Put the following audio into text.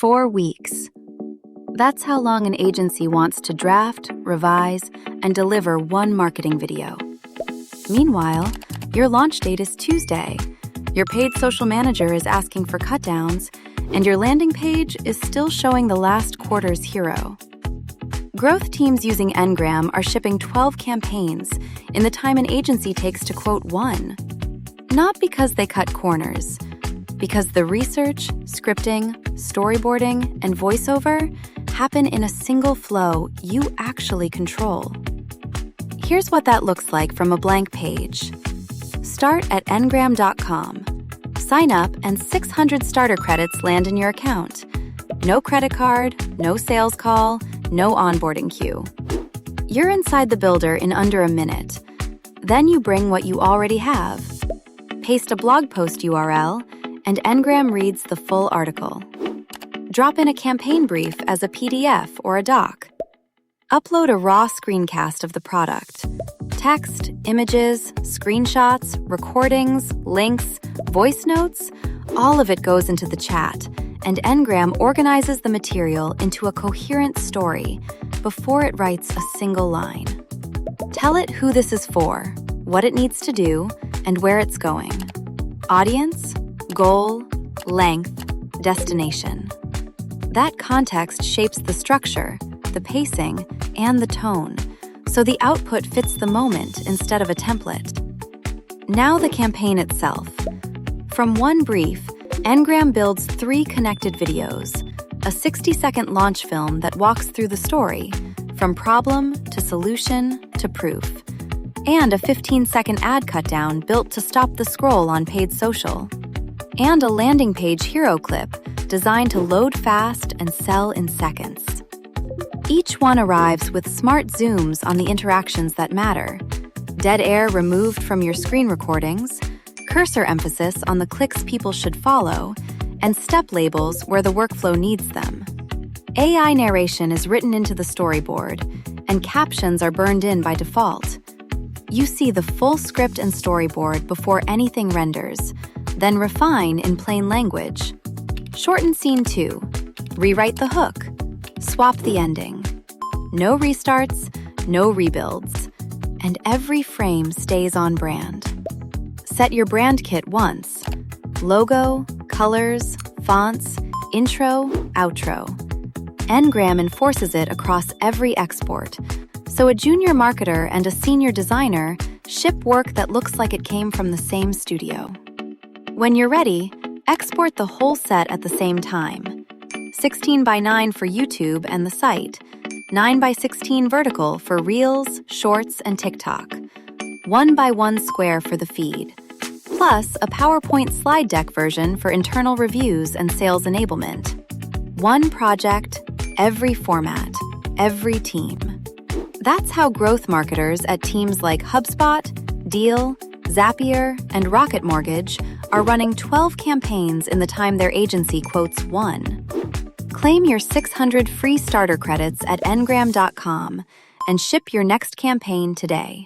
4 weeks. That's how long an agency wants to draft, revise, and deliver one marketing video. Meanwhile, your launch date is Tuesday. Your paid social manager is asking for cutdowns, and your landing page is still showing the last quarter's hero. Growth teams using Ngram are shipping 12 campaigns in the time an agency takes to quote one. Not because they cut corners, because the research, scripting, storyboarding, and voiceover happen in a single flow you actually control. Here's what that looks like from a blank page. Start at ngram.com. Sign up and 600 starter credits land in your account. No credit card, no sales call, no onboarding queue. You're inside the builder in under a minute. Then you bring what you already have. Paste a blog post URL, and Ngram reads the full article. Drop in a campaign brief as a PDF or a doc. Upload a raw screencast of the product. Text, images, screenshots, recordings, links, voice notes, all of it goes into the chat, and Ngram organizes the material into a coherent story before it writes a single line. Tell it who this is for, what it needs to do, and where it's going. Audience, goal, length, destination. That context shapes the structure, the pacing, and the tone, so the output fits the moment instead of a template. Now the campaign itself. From one brief, Ngram builds 3 connected videos, a 60-second launch film that walks through the story, from problem to solution to proof, and a 15-second ad cutdown built to stop the scroll on paid social, and a landing page hero clip designed to load fast and sell in seconds. Each one arrives with smart zooms on the interactions that matter, dead air removed from your screen recordings, cursor emphasis on the clicks people should follow, and step labels where the workflow needs them. AI narration is written into the storyboard, and captions are burned in by default. You see the full script and storyboard before anything renders, then refine in plain language. Shorten scene 2, rewrite the hook, swap the ending. No restarts, no rebuilds, and every frame stays on brand. Set your brand kit once. Logo, colors, fonts, intro, outro. Ngram enforces it across every export, so a junior marketer and a senior designer ship work that looks like it came from the same studio. When you're ready, export the whole set at the same time. 16:9 for YouTube and the site, 9:16 vertical for Reels, Shorts, and TikTok, 1:1 square for the feed, plus a PowerPoint slide deck version for internal reviews and sales enablement. One project, every format, every team. That's how growth marketers at teams like HubSpot, Deal, Zapier, and Rocket Mortgage are running 12 campaigns in the time their agency quotes one. Claim your 600 free starter credits at ngram.com and ship your next campaign today.